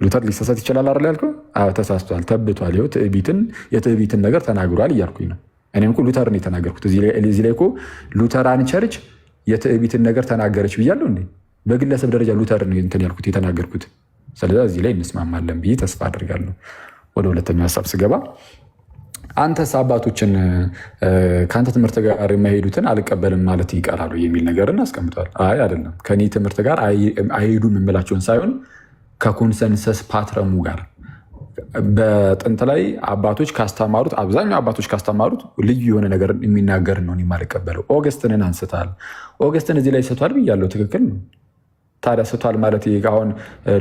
ሉተር ሊሳሳት ይችላል አይደል ያልከው? አዎ ተሳስቷል፣ ተብቷል። ይኸው የትዕቢትን ነገር ተናግሯል እያልኩኝ ነው። እኔም እኮ ሉተርን የተናገርኩት እዚህ ላይ እኮ ሉተራን ቸርች የትዕቢትን ነገር ተናገረች ብያለሁ እንዴ? በግለሰብ ደረጃ ሉተርን እንትን ያልኩት የተናገርኩት። ስለዚህ እዚህ ላይ እንስማማለን ብዬ ተስፋ አድርጋለሁ። ወደ ሁለተኛው ሀሳብ ስገባ አንተስ አባቶችን ከአንተ ትምህርት ጋር የማይሄዱትን አልቀበልም ማለት ይቀራሉ የሚል ነገርን አስቀምጧል። አይ አይደለም፣ ከኔ ትምህርት ጋር አይሄዱም የምላቸውን ሳይሆን ከኮንሰንሰስ ፓትረሙ ጋር በጥንት ላይ አባቶች ካስተማሩት አብዛኛው አባቶች ካስተማሩት ልዩ የሆነ ነገር የሚናገር ነው የማልቀበለው። ኦገስትንን አንስታል። ኦገስትን እዚህ ላይ ስቷል ብያለሁ። ትክክል ነው። ታዲያ ስቷል ማለት አሁን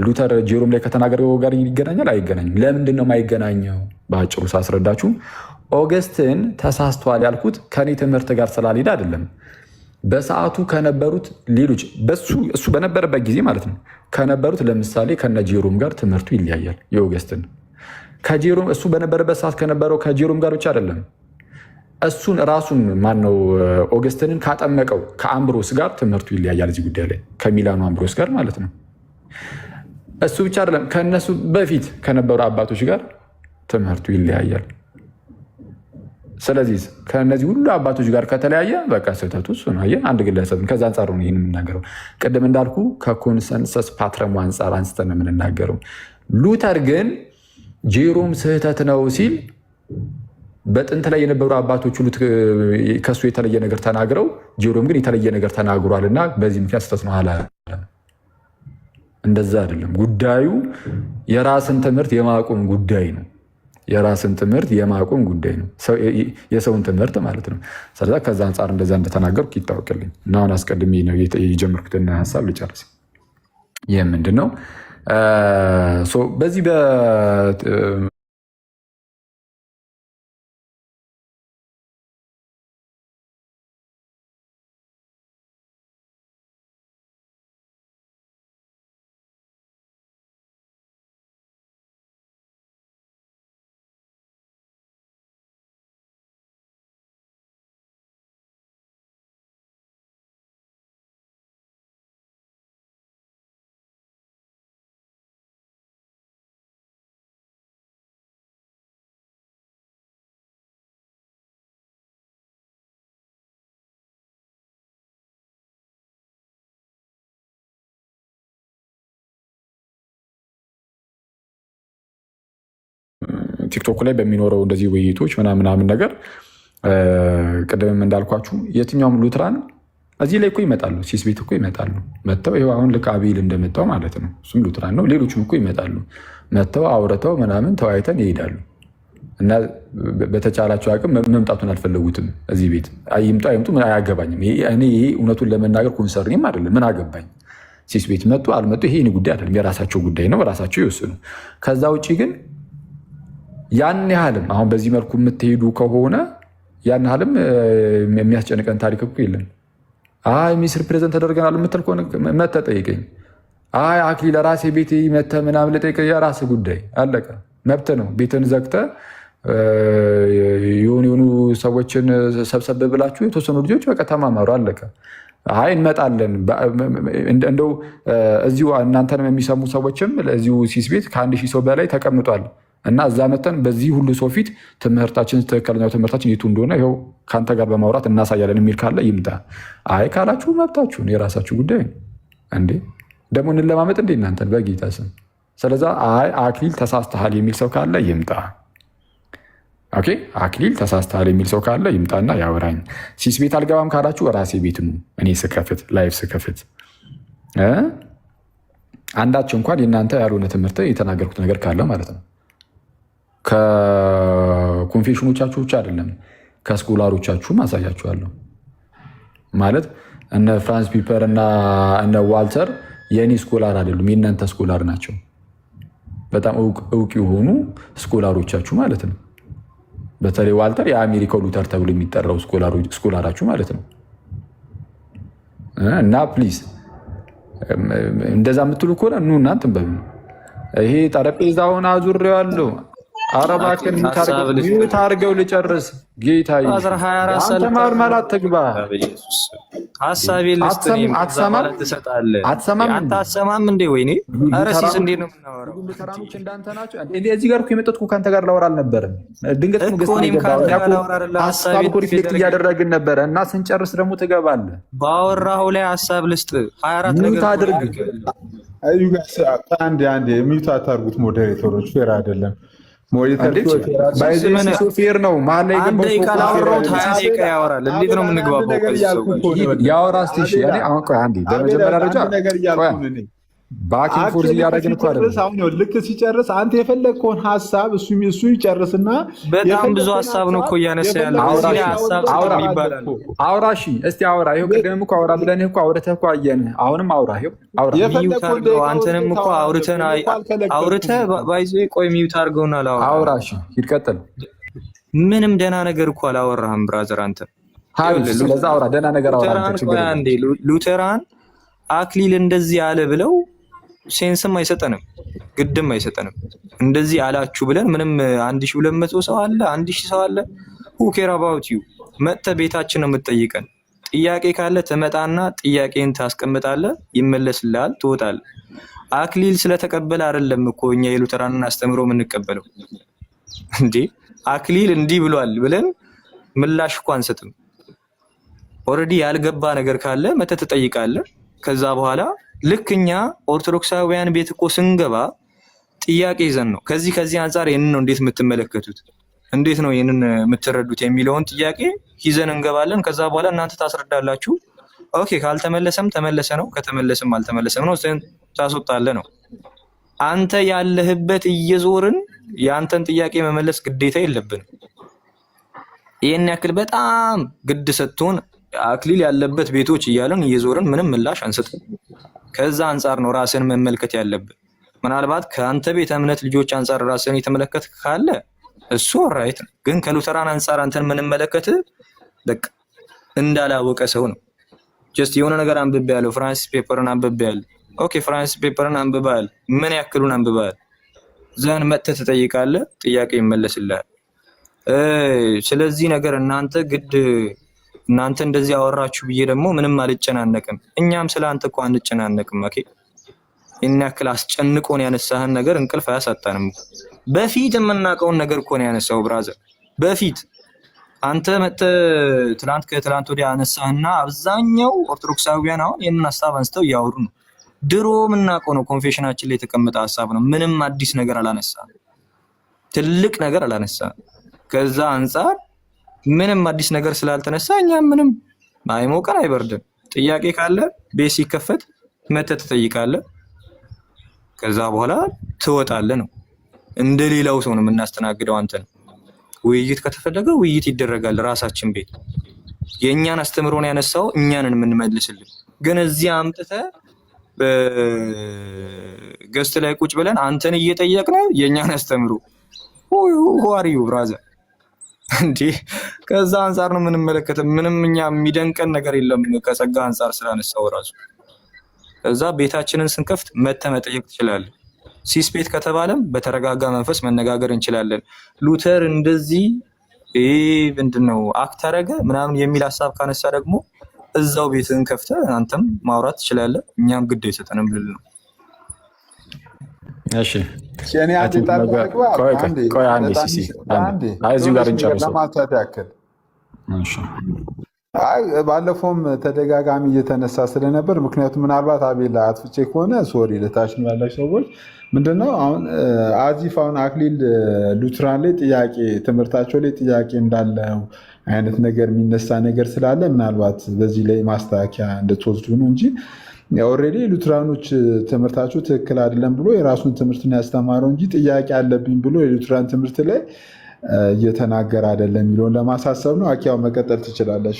ሉተር ጄሮም ላይ ከተናገረው ጋር ይገናኛል? አይገናኝም። ለምንድን ነው የማይገናኘው? በአጭሩ ሳስረዳችሁ ኦገስትን ተሳስቷል ያልኩት ከኔ ትምህርት ጋር ስላልሄደ አይደለም። በሰዓቱ ከነበሩት ሌሎች እሱ በነበረበት ጊዜ ማለት ነው ከነበሩት ለምሳሌ ከነ ጄሮም ጋር ትምህርቱ ይለያያል። የኦገስትን ከጄሮም እሱ በነበረበት ሰዓት ከነበረው ከጄሮም ጋር ብቻ አይደለም፣ እሱን ራሱን ማነው ኦገስትንን ካጠመቀው ከአምብሮስ ጋር ትምህርቱ ይለያያል። እዚህ ጉዳይ ላይ ከሚላኑ አምብሮስ ጋር ማለት ነው። እሱ ብቻ አይደለም፣ ከእነሱ በፊት ከነበሩ አባቶች ጋር ትምህርቱ ይለያያል። ስለዚህ ከነዚህ ሁሉ አባቶች ጋር ከተለያየ በቃ ስህተቱ እሱ ነው። አንድ ግለሰብ ከዛ አንጻር ነው ይህን የምናገረው። ቅድም እንዳልኩ ከኮንሰንሰስ ፓትረሙ አንጻር አንስተን የምንናገረው። ሉተር ግን ጄሮም ስህተት ነው ሲል በጥንት ላይ የነበሩ አባቶች ሁሉ ከሱ የተለየ ነገር ተናግረው ጄሮም ግን የተለየ ነገር ተናግሯል እና በዚህ ምክንያት ስህተት ነው አለ። እንደዛ አይደለም ጉዳዩ። የራስን ትምህርት የማቆም ጉዳይ ነው። የራስን ትምህርት የማቆም ጉዳይ ነው። የሰውን ትምህርት ማለት ነው። ስለዛ ከዛ አንጻር እንደዛ እንደተናገርኩ ይታወቅልኝ እና አሁን አስቀድሜ ነው የጀመርኩትን ሀሳብ ልጨርስ። ይህ ምንድን ነው? በዚህ ቲክቶክ ላይ በሚኖረው እንደዚህ ውይይቶች ምናምን ነገር ቅድምም እንዳልኳችሁ የትኛውም ሉትራን እዚህ ላይ እኮ ይመጣሉ። ሲስ ቤት እኮ ይመጣሉ። መጥተው ይኸው አሁን ልክ አቤል እንደመጣው ማለት ነው። እሱም ሉትራን ነው። ሌሎችም እኮ ይመጣሉ። መጥተው አውርተው ምናምን ተወያይተን ይሄዳሉ። እና በተቻላቸው አቅም መምጣቱን አልፈለጉትም። እዚህ ቤት ይምጡ አይምጡ አያገባኝም። እኔ ይሄ እውነቱን ለመናገር ኮንሰርኒም አይደለም። ምን አገባኝ? ሲስ ቤት መጡ አልመጡ ይሄ ጉዳይ አይደለም። የራሳቸው ጉዳይ ነው። ራሳቸው ይወስኑ። ከዛ ውጭ ግን ያን ያህልም አሁን በዚህ መልኩ የምትሄዱ ከሆነ ያን ያህልም የሚያስጨንቀን ታሪክ እኮ የለም። አይ ሚስ ሪፕሬዘንት ተደርገናል የምትል ከሆነ መተህ ጠይቀኝ። አይ አክሊል ለራሴ ቤት መተህ ምናምን ልጠይቀህ፣ የራስህ ጉዳይ አለቀ። መብት ነው። ቤትን ዘግተህ የሆኑ ሰዎችን ሰብሰብ ብላችሁ የተወሰኑ ልጆች በቃ ተማማሩ፣ አለቀ። አይ እንመጣለን እንደው እዚሁ እናንተንም የሚሰሙ ሰዎችም እዚሁ ሲስ ቤት ከ1000 ሰው በላይ ተቀምጧል እና እዛ መተን በዚህ ሁሉ ሰው ፊት ትምህርታችን ትክክለኛው ትምህርታችን የቱ እንደሆነ ይኸው ከአንተ ጋር በማውራት እናሳያለን የሚል ካለ ይምጣ። አይ ካላችሁ መብታችሁን፣ የራሳችሁ ጉዳይ እንዴ። ደግሞ እንለማመጥ እንዴ እናንተን በጌታ ስም። ስለዛ አይ አክሊል ተሳስተሃል የሚል ሰው ካለ ይምጣ። ኦኬ አክሊል ተሳስተሃል የሚል ሰው ካለ ይምጣና ያወራኝ። ሲስ ቤት አልገባም ካላችሁ ራሴ ቤት ነው። እኔ ስከፍት ላይፍ ስከፍት አንዳቸው እንኳን የእናንተ ያልሆነ ትምህርት የተናገርኩት ነገር ካለ ማለት ነው ከኮንፌሽኖቻችሁ ብቻ አይደለም ከስኮላሮቻችሁም አሳያችኋለሁ። ማለት እነ ፍራንስ ፒፐር እና እነ ዋልተር የእኔ ስኮላር አይደሉም፣ የእናንተ ስኮላር ናቸው። በጣም እውቅ የሆኑ ስኮላሮቻችሁ ማለት ነው። በተለይ ዋልተር የአሜሪካው ሉተር ተብሎ የሚጠራው ስኮላራችሁ ማለት ነው። እና ፕሊዝ እንደዛ የምትሉ ከሆነ ኑ እናንትን በሉ። ይሄ ጠረጴዛውን አዙሬዋለሁ ኧረ እባክህን ሚውት አድርገው ልጨርስ። ጌታ አንተ ማርማል አትግባ። ሀሳቤን አትሰማም እንዴ? ወይኔ ኧረ ሲስ እንዴት ነው የምናወራው? ሉተራኖች እንዳንተ ናቸው። እዚህ ጋር እኮ የመጣሁት እኮ ከአንተ ጋር ላወራ አልነበረም። ድንገት ሀሳብ እኮ ሪፍሌክት እያደረግን ነበረ እና ስንጨርስ ደግሞ ትገባለህ። ባወራኸው ላይ ሀሳብ ልስጥ 24 ሚውት አድርግ። አንዴ ሚውት አታርጉት ሞዴሬተሮች፣ ፌር አይደለም። ፌር ነው። መሀል ላይ አንድ ደቂቃ ላወራሁት 20 ደቂቃ ያወራል። እንዴት ነው የምንግባባው? ያወራ እስኪ እሺ። አሁን ቆይ አንዴ በመጀመሪያ ደረጃ ባኪንግ ፎርዝ እያደረግን እኮ አይደለም። ልክ ሲጨርስ አንተ የፈለግከውን ሀሳብ እሱ ይጨርስና በጣም ብዙ ሀሳብ ነው እኮ እያነሳ ያለው። አውራ እሺ፣ እስቲ አውራ። ይኸው ቅድምም እኮ አውራ ብለን እኮ አውርተህ እኮ አየን። አሁንም አውራ። ይኸው አውራ። አንተንም እኮ አውርተህ ባይዞ ቆይ ሚውት አድርገውና አውራ። እሺ ሂድ ቀጥል። ምንም ደህና ነገር እኮ አላወራህም ብራዘር አንተ። ስለዛ አውራ፣ ደህና ነገር አውራ። ሉተራን አክሊል እንደዚህ አለ ብለው ሴንስም አይሰጠንም፣ ግድም አይሰጠንም። እንደዚህ አላችሁ ብለን ምንም 1200 ሰው አለ 1000 ሰው አለ who care about you መጥተህ ቤታችን ነው የምትጠይቀን። ጥያቄ ካለ ትመጣና ጥያቄን ታስቀምጣለህ፣ ይመለስልሃል፣ ትወጣለህ። አክሊል ስለተቀበለ አይደለም እኮ እኛ የሉተራንን አስተምሮ የምንቀበለው እንዴ። አክሊል እንዲህ ብሏል ብለን ምላሽ እኮ አንሰጥም። ኦልሬዲ ያልገባ ነገር ካለ መጥተህ ትጠይቃለህ። ከዛ በኋላ ልክ እኛ ኦርቶዶክሳውያን ቤት እኮ ስንገባ ጥያቄ ይዘን ነው ከዚህ አንጻር ይሄንን ነው እንዴት የምትመለከቱት፣ እንዴት ነው ይሄንን የምትረዱት የሚለውን ጥያቄ ይዘን እንገባለን። ከዛ በኋላ እናንተ ታስረዳላችሁ። ኦኬ ካልተመለሰም ተመለሰ ነው፣ ከተመለሰም አልተመለሰም ነው፣ ታስወጣለህ ነው። አንተ ያለህበት እየዞርን የአንተን ጥያቄ መመለስ ግዴታ የለብንም። ይሄን ያክል በጣም ግድ ሰጥቶን አክሊል ያለበት ቤቶች እያለን እየዞርን ምንም ምላሽ አንሰጥም። ከዛ አንጻር ነው ራስን መመልከት ያለብን። ምናልባት ከአንተ ቤተ እምነት ልጆች አንጻር ራስን የተመለከት ካለ እሱ ራይት ነው። ግን ከሉተራን አንጻር አንተን የምንመለከት በቃ እንዳላወቀ ሰው ነው። ጀስት የሆነ ነገር አንብቤ ያለው ፍራንሲስ ፔፐርን አንብቤ ያለው። ኦኬ ፍራንሲስ ፔፐርን አንብበሃል፣ ምን ያክሉን አንብበሃል? ዘን መጥተህ ትጠይቃለህ፣ ጥያቄ ይመለስልሃል። ስለዚህ ነገር እናንተ እንደዚህ አወራችሁ ብዬ ደግሞ ምንም አልጨናነቅም። እኛም ስለ አንተ እኮ አንጨናነቅም። ኦኬ ይሄን ያክል አስጨንቆን ያነሳህን ነገር እንቅልፍ አያሳጣንም። በፊት የምናውቀውን ነገር እኮ ነው ያነሳው ብራዘር። በፊት አንተ መጥተህ ከትላንት ወዲያ አነሳህና አብዛኛው ኦርቶዶክሳውያን አሁን ይሄንን ሀሳብ አንስተው እያወሩ ነው። ድሮ የምናውቀው ነው፣ ኮንፌሽናችን ላይ የተቀመጠ ሀሳብ ነው። ምንም አዲስ ነገር አላነሳም፣ ትልቅ ነገር አላነሳም። ከዛ አንጻር ምንም አዲስ ነገር ስላልተነሳ እኛ ምንም አይሞቀን አይበርድን። ጥያቄ ካለ ቤት ሲከፈት መተህ ትጠይቃለህ፣ ከዛ በኋላ ትወጣለህ ነው። እንደሌላው ሰው ነው የምናስተናግደው። አንተ ነው ውይይት ከተፈለገ ውይይት ይደረጋል ራሳችን ቤት። የእኛን አስተምሮን ያነሳው እኛንን የምንመልስልን። ግን እዚህ አምጥተህ በገስት ላይ ቁጭ ብለን አንተን እየጠየቅን የእኛን አስተምሮ ዋሪዩ ብራዘር እንዴ። ከዛ አንጻር ነው የምንመለከተው። ምንም እኛ የሚደንቀን ነገር የለም ከጸጋ አንጻር ስላነሳው ራሱ። ከዛ ቤታችንን ስንከፍት መተህ መጠየቅ ትችላለህ። ሲስ ቤት ከተባለም በተረጋጋ መንፈስ መነጋገር እንችላለን። ሉተር እንደዚህ ምንድነው አክት አደረገ ምናምን የሚል ሀሳብ ካነሳ ደግሞ እዛው ቤትህን ከፍተህ አንተም ማውራት ትችላለህ። እኛም ግድ አይሰጠንም ልል ነው። እሺ እዚሁ ጋር እንጨርሰው። ባለፈውም ተደጋጋሚ እየተነሳ ስለነበር ምክንያቱም ምናልባት አቤላ አጥፍቼ ከሆነ ሶሪ ልታችን ላላችሁ ሰዎች ምንድነው አሁን አዚፍ አሁን አክሊል ሉትራን ላይ ጥያቄ ትምህርታቸው ላይ ጥያቄ እንዳለው አይነት ነገር የሚነሳ ነገር ስላለ ምናልባት በዚህ ላይ ማስተካከያ እንድትወስዱ ነው እንጂ ኦልሬዲ ሉትራኖች ትምህርታቸው ትክክል አይደለም ብሎ የራሱን ትምህርትን ያስተማረው እንጂ ጥያቄ አለብኝ ብሎ የሉትራን ትምህርት ላይ እየተናገረ አይደለም የሚለውን ለማሳሰብ ነው። አኪያው መቀጠል ትችላለሽ።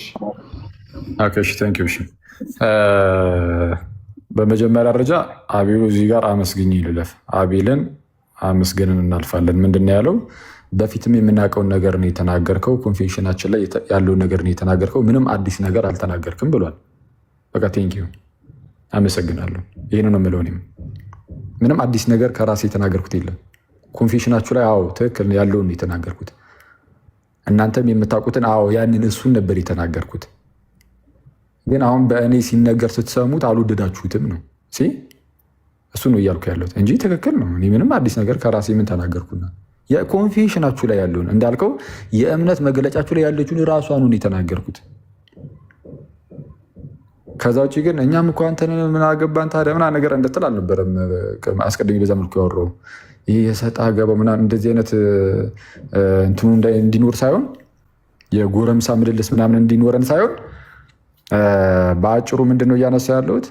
በመጀመሪያ ደረጃ አቤሉ እዚህ ጋር አመስግኝ ልለፍ። አቤልን አመስገንን እናልፋለን። ምንድን ያለው በፊትም የምናውቀውን ነገር ነው የተናገርከው፣ ኮንፌሽናችን ላይ ያለውን ነገር ነው የተናገርከው፣ ምንም አዲስ ነገር አልተናገርክም ብሏል። በቃ ቴንኪዩ አመሰግናለሁ። ይህን ነው የምለው። እኔም ምንም አዲስ ነገር ከራሴ የተናገርኩት የለም። ኮንፌሽናችሁ ላይ አዎ ትክክል ያለውን የተናገርኩት፣ እናንተም የምታውቁትን አዎ ያንን እሱን ነበር የተናገርኩት። ግን አሁን በእኔ ሲነገር ስትሰሙት አልወደዳችሁትም ነው እሱ ነው እያልኩ ያለሁት እንጂ ትክክል ነው። እኔ ምንም አዲስ ነገር ከራሴ ምን ተናገርኩና የኮንፌሽናችሁ ላይ ያለውን እንዳልከው የእምነት መገለጫችሁ ላይ ያለችውን ራሷን ነው የተናገርኩት። ከዛ ውጭ ግን እኛም እኮ አንተን ምን አገባን ታዲያ ምናምን ነገር እንድትል አልነበረም። አስቀድሜ በዛ መልኩ ያወራው ይህ የሰጣ ገባ ምናምን እንደዚህ አይነት እንትኑ እንዲኖር ሳይሆን የጎረምሳ ምልልስ ምናምን እንዲኖረን ሳይሆን በአጭሩ ምንድን ነው እያነሳ ያለሁት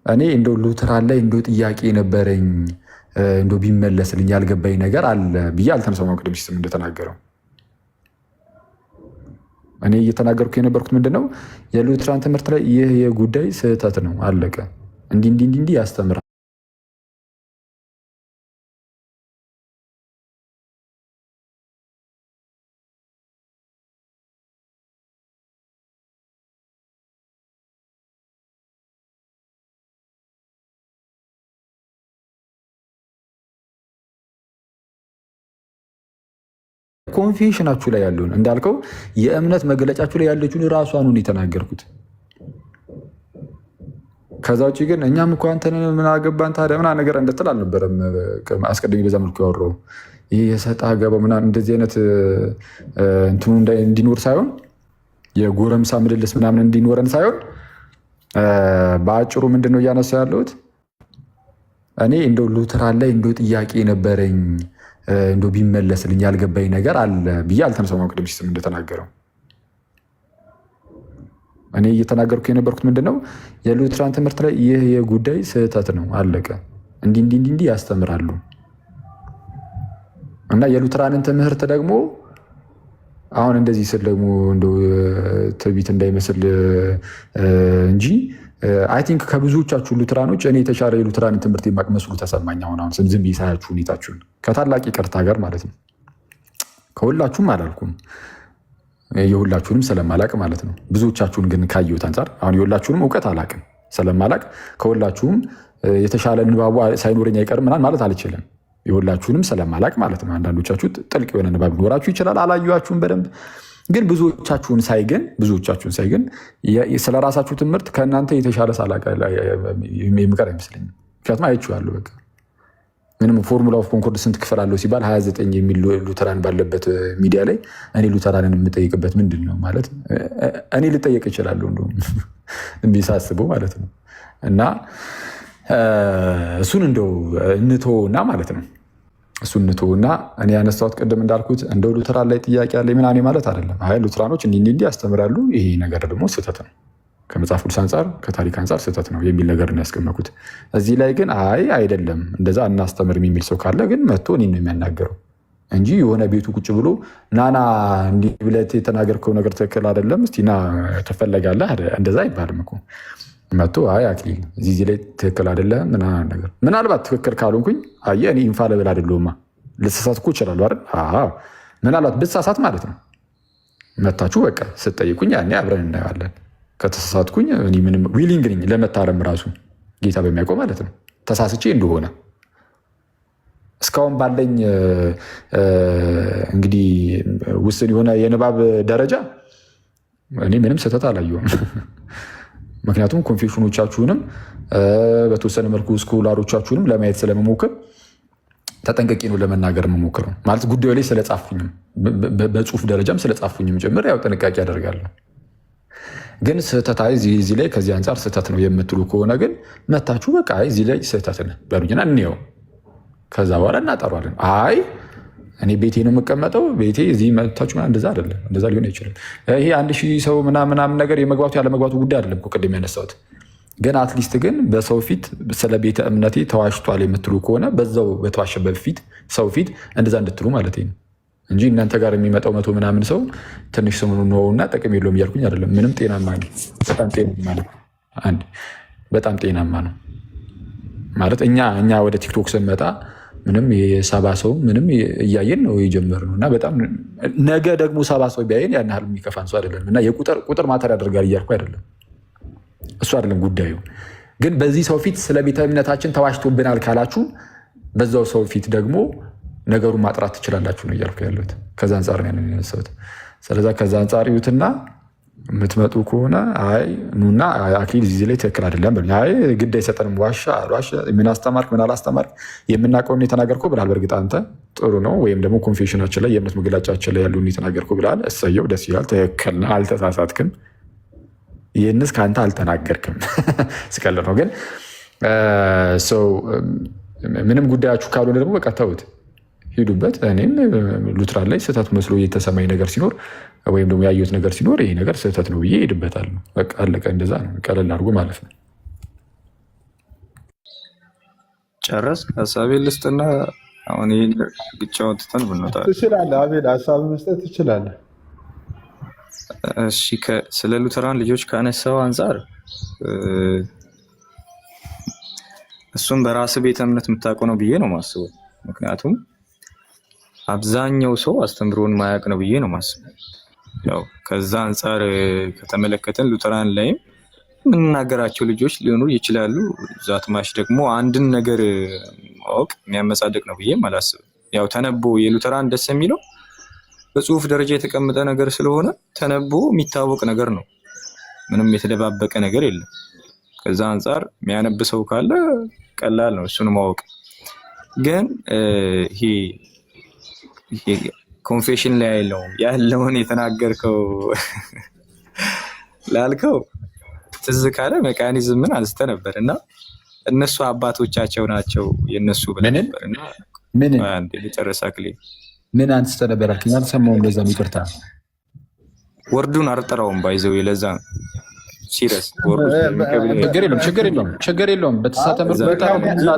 እኔ እንደው ሉተራን ላይ እንደው ጥያቄ ነበረኝ እንደው ቢመለስልኝ ያልገባኝ ነገር አለ ብዬ አልተነሳሁም። ቅድም ሲስተም እንደተናገረው እኔ እየተናገርኩ የነበርኩት ምንድነው የሉትራን ትምህርት ላይ ይህ የጉዳይ ስህተት ነው አለቀ። እንዲህ ያስተምራል። ኮንፌሽናችሁ ላይ ያለውን እንዳልከው የእምነት መገለጫችሁ ላይ ያለችውን ራሷን ነው የተናገርኩት። ከዛ ውጭ ግን እኛም እኮ አንተን ምን አገባን ታዲያ ምናምን ነገር እንድትል አልነበረም። አስቀድሜ በዛ መልኩ ያወራው ይህ የሰጣ ገባ ምናምን እንደዚህ አይነት እንትኑ እንዲኖር ሳይሆን የጎረምሳ ምልልስ ምናምን እንዲኖረን ሳይሆን በአጭሩ ምንድን ነው እያነሳ ያለሁት እኔ እንደው ሉተራን ላይ እንደው ጥያቄ ነበረኝ እንደው ቢመለስልኝ ያልገባኝ ነገር አለ ብዬ አልተነሳሁም። ቅድም ሲስተም እንደተናገረው እኔ እየተናገርኩ የነበርኩት ምንድነው የሉትራን ትምህርት ላይ ይህ የጉዳይ ስህተት ነው አለቀ። እንዲህ ያስተምራሉ እና የሉትራንን ትምህርት ደግሞ አሁን እንደዚህ ስል ደግሞ እንደው ትዕቢት እንዳይመስል እንጂ አይ ቲንክ ከብዙዎቻችሁ ሉትራኖች እኔ የተሻለ የሉትራንን ትምህርት የማቅመስሉ ተሰማኝ። አሁን ዝም ብዬ ሳያችሁ ሁኔታችሁን ከታላቅ ይቅርታ ጋር ማለት ነው። ከሁላችሁም አላልኩም የሁላችሁንም ስለማላቅ ማለት ነው። ብዙዎቻችሁን ግን ካየሁት አንጻር አሁን የሁላችሁንም እውቀት አላቅም ስለማላቅ ከሁላችሁም የተሻለ ንባቡ ሳይኖረኝ አይቀርም ምናምን ማለት አልችልም። የሁላችሁንም ስለማላቅ ማለት ነው። አንዳንዶቻችሁ ጥልቅ የሆነ ንባብ ሊኖራችሁ ይችላል፣ አላዩዋችሁም በደንብ ግን ብዙዎቻችሁን ሳይ ግን ስለ ራሳችሁ ትምህርት ከእናንተ የተሻለ ሳላቅ የምቀር አይመስለኝም። ምክንያቱም አይቼዋለሁ። በቃ ምንም ፎርሙላ ኦፍ ኮንኮርድ ስንት ክፍል አለው ሲባል 29 የሚል ሉተራን ባለበት ሚዲያ ላይ እኔ ሉተራንን የምጠይቅበት ምንድን ነው ማለት እኔ ልጠየቅ እችላለሁ እንደውም እምቢ ሳስበው ማለት ነው። እና እሱን እንደው እንተውና ማለት ነው እሱን እንተውና እኔ ያነሳሁት ቅድም እንዳልኩት እንደው ሉተራን ላይ ጥያቄ አለ ምናምን ማለት አይደለም። አይ ሉተራኖች እንዲህ ያስተምራሉ፣ ይሄ ነገር ደግሞ ስህተት ነው፣ ከመጽሐፍ ቅዱስ አንጻር ከታሪክ አንጻር ስህተት ነው የሚል ነገር ነው ያስቀመጥኩት። እዚህ ላይ ግን አይ አይደለም እንደዛ እናስተምርም የሚል ሰው ካለ ግን መጥቶ እኔን ነው የሚያናገረው እንጂ የሆነ ቤቱ ቁጭ ብሎ ናና እንዲህ ብለህ የተናገርከው ነገር ትክክል አይደለም እስቲ ና ትፈለጋለህ እንደዛ አይባልም እኮ። መጥቶ አይ አክሊል እዚህ ላይ ትክክል አይደለም ምናምን ነገር ምናልባት ትክክል ካልሆንኩኝ አየህ እኔ ኢንፋለብል አይደለሁማ ልሳሳት እኮ እችላለሁ አይደል? ምናልባት ብትሳሳት ማለት ነው መታችሁ በቃ ስትጠይቁኝ ያኔ አብረን እናየዋለን። ከተሳሳትኩኝ እኔ ምንም ዊሊንግ ነኝ ለመታረም ራሱ ጌታ በሚያውቀው ማለት ነው ተሳስቼ እንደሆነ እስካሁን ባለኝ እንግዲህ ውስን የሆነ የንባብ ደረጃ እኔ ምንም ስህተት አላየሁም። ምክንያቱም ኮንፌሽኖቻችሁንም በተወሰነ መልኩ ስኮላሮቻችሁንም ለማየት ስለመሞክር ተጠንቀቂ ነው ለመናገር የምሞክረው ማለት ጉዳዩ ላይ ስለጻፉኝም በጽሁፍ ደረጃም ስለጻፉኝም ጭምር ያው ጥንቃቄ ያደርጋለሁ። ግን ስህተት እዚህ ላይ ከዚህ አንጻር ስህተት ነው የምትሉ ከሆነ ግን መታችሁ በቃ እዚህ ላይ ስህተት ነው በሉኝና እንየው፣ ከዛ በኋላ እናጠሯለን። አይ እኔ ቤቴ ነው የምቀመጠው ቤቴ እዚህ መታችሁ እንደዛ አይደለም፣ እንደዛ ሊሆን አይችልም። ይሄ 1000 ሰው ምናምን ነገር የመግባቱ ያለመግባቱ ጉዳይ አይደለም ቅድም ያነሳሁት። ግን አትሊስት ግን በሰው ፊት ስለ ቤተ እምነቴ ተዋሽቷል የምትሉ ከሆነ በዛው በተዋሸበት ፊት ሰው ፊት እንደዛ እንድትሉ ማለት ነው እንጂ እናንተ ጋር የሚመጣው 100 ምናምን ሰው ትንሽ ስሙ ነውና ጥቅም የለውም እያልኩኝ አይደለም። ምንም ጤናማ ነው፣ በጣም ጤናማ ነው። በጣም ጤናማ ነው ማለት እኛ ወደ ቲክቶክ ስንመጣ ምንም የሰባ ሰው ምንም እያየን ነው የጀመርነው እና በጣም ነገ ደግሞ 70 ሰው ቢያየን ያን ያህል የሚከፋን ሰው አይደለም። እና የቁጥር ማተር ያደርጋል እያልኩ አይደለም፣ እሱ አይደለም ጉዳዩ። ግን በዚህ ሰው ፊት ስለ ቤተ እምነታችን ተዋሽቶብናል ካላችሁ በዛው ሰው ፊት ደግሞ ነገሩን ማጥራት ትችላላችሁ ነው እያልኩ ያለሁት። ከዛ አንጻር ነው ያነሳሁት። ስለዛ ከዛ አንጻር ይዩትና የምትመጡ ከሆነ አይ ኑና አክሊል እዚህ ላይ ትክክል አይደለም በሉኝ። አይ ግድ አይሰጠንም፣ ዋሻ ምን አስተማርክ ምን አላስተማርክ የምናውቀውን የተናገርከው ብላል። በእርግጥ አንተ ጥሩ ነው፣ ወይም ደግሞ ኮንፌሽናችን ላይ የእምነት መግለጫችን ላይ ያሉን የተናገርከው ብላል። እሰየው፣ ደስ ይላል፣ ትክክል ነህ፣ አልተሳሳትክም። ይህንስ ከአንተ አልተናገርክም። ስቀልድ ነው ግን ምንም ጉዳያችሁ ካልሆነ ደግሞ በቃ ተውት፣ ሂዱበት። እኔም ሉትራን ላይ ስህተት መስሎ የተሰማኝ ነገር ሲኖር ወይም ደግሞ ያየሁት ነገር ሲኖር ይህ ነገር ስህተት ነው ብዬ ሄድበታለሁ። በቃ አለቀ። እንደዛ ነው፣ ቀለል አድርጎ ማለት ነው። ጨረስ ሀሳቤ ልስጥና አሁን ይህን ግጫውን ትተን ብንወጣ ትችላለህ። አቤል ሀሳብ መስጠት ትችላለህ። እሺ ስለ ሉተራን ልጆች ካነሳው አንጻር እሱም በራስ ቤተ እምነት የምታውቀው ነው ብዬ ነው ማስበው። ምክንያቱም አብዛኛው ሰው አስተምሮን ማያውቅ ነው ብዬ ነው ማስበው። ያው ከዛ አንጻር ከተመለከተን ሉተራን ላይም የምንናገራቸው ልጆች ሊሆኑ ይችላሉ። ዛትማሽ ደግሞ አንድን ነገር ማወቅ የሚያመጻድቅ ነው ብዬም አላስብም። ያው ተነቦ የሉተራን ደስ የሚለው በጽሁፍ ደረጃ የተቀመጠ ነገር ስለሆነ ተነቦ የሚታወቅ ነገር ነው። ምንም የተደባበቀ ነገር የለም። ከዛ አንጻር የሚያነብ ሰው ካለ ቀላል ነው እሱን ማወቅ። ግን ይሄ ኮንፌሽን ላይ ያለውን የተናገርከው ላልከው ትዝ ካለ ሜካኒዝምን አንስተ ነበር እና እነሱ አባቶቻቸው ናቸው የነሱ ብለህ ነበር እና ምን ልጨርስ አክሊል ምን አንስተ ነበር አልከኝ? አልሰማሁም። ለዛ ይቅርታ። ወርዱን አልጠራውም ባይዘው ለዛ ሲሪየስ ችግር የለውም። በተሳተ ምርጫ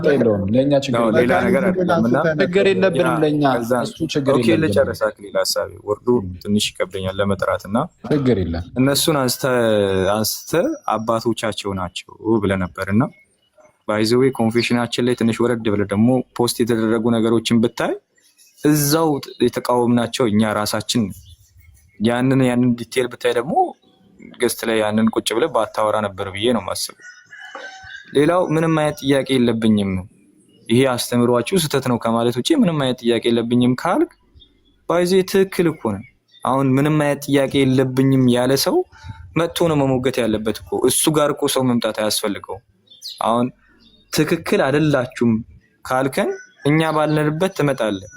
የለውም ለእኛ ሌላ ነገር ችግር የለብንም። ለእኛ እሱ ችግር የለም። ልጨርስ አክሊል ሀሳቤ ወርዱ ትንሽ ይከብደኛል ለመጥራት እና ችግር የለም። እነሱን አንስተ አባቶቻቸው ናቸው ብለህ ነበር እና ባይዘዌ ኮንፌሽናችን ላይ ትንሽ ወረድ ብለህ ደግሞ ፖስት የተደረጉ ነገሮችን ብታይ እዛው የተቃወምናቸው እኛ ራሳችን ያንን ዲቴል ብታይ ደግሞ ገስት ላይ ያንን ቁጭ ብለህ ባታወራ ነበር ብዬ ነው የማስበው። ሌላው ምንም አይነት ጥያቄ የለብኝም ይሄ አስተምሯችሁ ስህተት ነው ከማለት ውጪ ምንም አይነት ጥያቄ የለብኝም ካልክ ባይዜ ትክክል እኮ ነው። አሁን ምንም አይነት ጥያቄ የለብኝም ያለ ሰው መጥቶ ነው መሞገት ያለበት እኮ። እሱ ጋር እኮ ሰው መምጣት አያስፈልገው። አሁን ትክክል አይደላችሁም ካልከን እኛ ባልነንበት ትመጣለህ።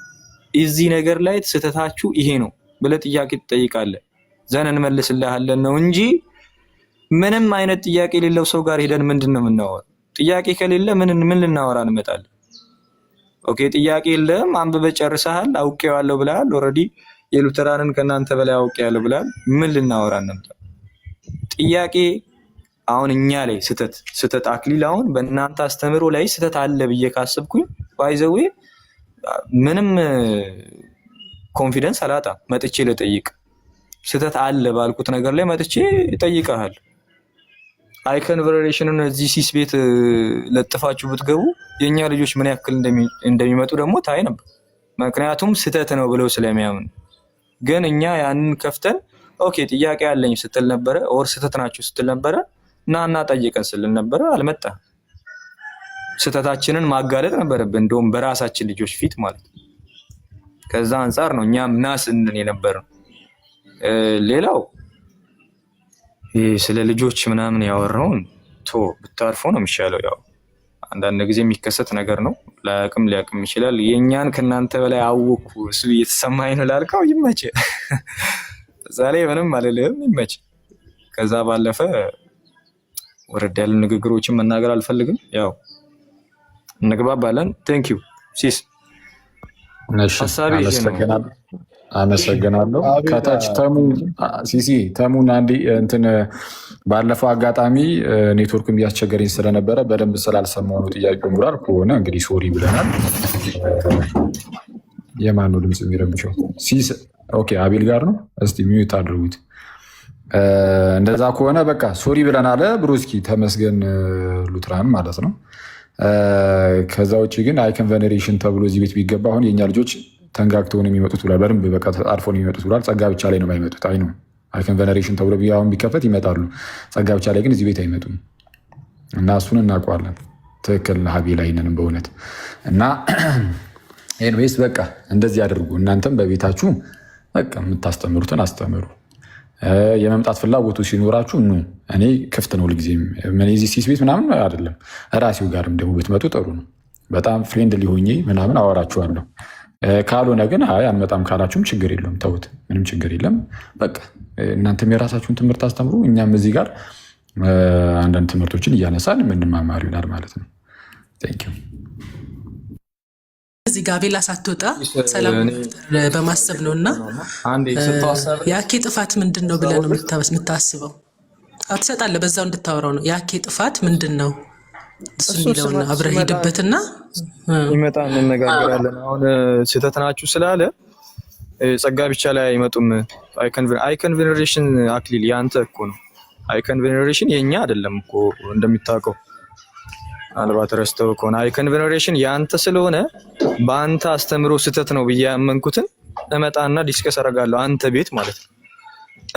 እዚህ ነገር ላይ ስህተታችሁ ይሄ ነው ብለህ ጥያቄ ትጠይቃለህ። ዘን እንመልስልሃለን ነው እንጂ ምንም አይነት ጥያቄ የሌለው ሰው ጋር ሄደን ምንድን ነው የምናወራው? ጥያቄ ከሌለ ምን ልናወራ እንመጣለን? ኦኬ ጥያቄ የለም፣ አንብበህ ጨርሰሃል፣ አውቄዋለሁ ብለሃል። ኦልሬዲ የሉተራንን ከእናንተ በላይ አውቄዋለሁ ብለሃል። ምን ልናወራ እንመጣ? ጥያቄ አሁን እኛ ላይ ስህተት አክሊል አሁን በእናንተ አስተምሮ ላይ ስህተት አለ ብዬ ካስብኩኝ ባይዘዌ ምንም ኮንፊደንስ አላጣም። መጥቼ ልጠይቅ ስህተት አለ ባልኩት ነገር ላይ መጥቼ እጠይቅሃል። አይከን ቨሪዬሽንን እዚህ ሲስ ቤት ለጥፋችሁ ብትገቡ የኛ ልጆች ምን ያክል እንደሚመጡ ደግሞ ታይ ነበር። ምክንያቱም ስህተት ነው ብለው ስለሚያምን። ግን እኛ ያንን ከፍተን ኦኬ ጥያቄ አለኝ ስትል ነበረ፣ ኦር ስህተት ናችሁ ስትል ነበረ፣ እና ጠይቀን ስል ነበረ፣ አልመጣም። ስህተታችንን ማጋለጥ ነበረብን፣ እንደውም በራሳችን ልጆች ፊት ማለት ነው። ከዛ አንጻር ነው እኛም ናስንን የነበረው። ሌላው ስለ ልጆች ምናምን ያወራውን ብታርፎ ነው የሚሻለው። ያው አንዳንድ ጊዜ የሚከሰት ነገር ነው፣ ሊያቅም ይችላል። የእኛን ከእናንተ በላይ አወኩ እሱ እየተሰማኝ ነው ላልከው ይመች። እዛ ላይ ምንም አልልህም፣ ይመች። ከዛ ባለፈ ወረድ ያሉ ንግግሮችን መናገር አልፈልግም። ያው እንግባባለን። ቴንክ ዩ ሲስ አመሰግናለሁ። ከታች ተሙን አንዴ እንትን ባለፈው አጋጣሚ ኔትወርክም እያስቸገረኝ ስለነበረ በደንብ ስላልሰማሁ ነው ጥያቄው ሙራል ከሆነ እንግዲህ ሶሪ ብለናል። የማን ነው ድምፅ የሚረብሸው? ኦኬ አቤል ጋር ነው። እስቲ ሚዩት አድርጉት። እንደዛ ከሆነ በቃ ሶሪ ብለናል። ብሩስኪ ተመስገን ሉትራን ማለት ነው። ከዛ ውጭ ግን አይከን ቬኔሬሽን ተብሎ እዚህ ቤት ቢገባ አሁን የእኛ ልጆች ተንጋግተው ነው የሚመጡት ብሏል። በደንብ በቃ አልፎ ነው የሚመጡት ብሏል። ጸጋ ብቻ ላይ ነው የማይመጡት። አይ ነው አይከን ቬኔሬሽን ተብሎ አሁን ቢከፈት ይመጣሉ። ጸጋ ብቻ ላይ ግን እዚህ ቤት አይመጡም እና እሱን እናውቀዋለን። ትክክል ሀቢል አይነንም በእውነት እና ኤንዌይስ በቃ እንደዚህ አድርጉ። እናንተም በቤታችሁ በቃ የምታስተምሩትን አስተምሩ። የመምጣት ፍላጎቱ ሲኖራችሁ ኑ። እኔ ክፍት ነው ሁልጊዜም። ዚህ ሲስ ቤት ምናምን አይደለም፣ ራሲው ጋርም ደግሞ ብትመጡ ጥሩ ነው። በጣም ፍሬንድሊ ሆኜ ምናምን አወራችኋለሁ። ካልሆነ ግን አይ አንመጣም ካላችሁም ችግር የለውም፣ ተውት፣ ምንም ችግር የለም። በቃ እናንተም የራሳችሁን ትምህርት አስተምሩ፣ እኛም እዚህ ጋር አንዳንድ ትምህርቶችን እያነሳን የምንማማር ይሆናል ማለት ነው። ቴንኪው። እዚህ ጋር ቤላ ሳትወጣ ሰላም በማሰብ ነው እና የአኬ ጥፋት ምንድን ነው ብለህ ነው የምታስበው? ትሰጣለህ፣ በዛው እንድታወራው ነው። የአኬ ጥፋት ምንድን ነው እሱ የሚለውን አብረህ ሄድበትና ይመጣ እንነጋገራለን። አሁን ስህተት ናችሁ ስላለ ጸጋ ብቻ ላይ አይመጡም። አይከን ቬኔሬሽን አክሊል ያንተ እኮ ነው። አይከን ቬኔሬሽን የኛ አይደለም እኮ እንደሚታወቀው፣ ምናልባት ረስተው ከሆነ አይከን ቬኔሬሽን ያንተ ስለሆነ በአንተ አስተምሮ ስህተት ነው ብዬ ያመንኩትን እመጣና ዲስከስ አደርጋለሁ፣ አንተ ቤት ማለት ነው።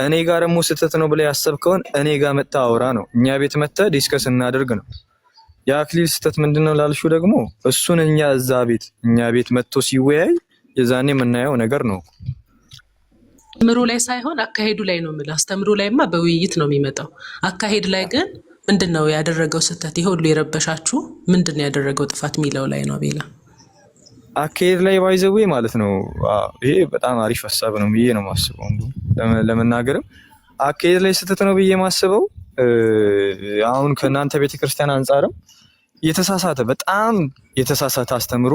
እኔ ጋር ደግሞ ስህተት ነው ብለህ ያሰብከውን እኔ ጋር መጥተህ አውራ ነው። እኛ ቤት መጥተህ ዲስከስ እናደርግ ነው። የአክሊል ስህተት ምንድን ነው ላልሹ ደግሞ እሱን እኛ ቤት መጥቶ ሲወያይ የዛኔ የምናየው ነገር ነው። አስተምሮ ላይ ሳይሆን አካሄዱ ላይ ነው የምልህ። አስተምሮ ላይማ በውይይት ነው የሚመጣው። አካሄድ ላይ ግን ምንድን ነው ያደረገው ስህተት? ይሄ ሁሉ የረበሻችሁ ምንድን ነው ያደረገው ጥፋት የሚለው ላይ ነው። ቤላ አካሄድ ላይ ባይዘዌ ማለት ነው። ይሄ በጣም አሪፍ ሀሳብ ነው ብዬ ነው የማስበው። ለመናገርም አካሄድ ላይ ስህተት ነው ብዬ የማስበው አሁን ከእናንተ ቤተክርስቲያን አንጻርም በጣም የተሳሳተ አስተምሮ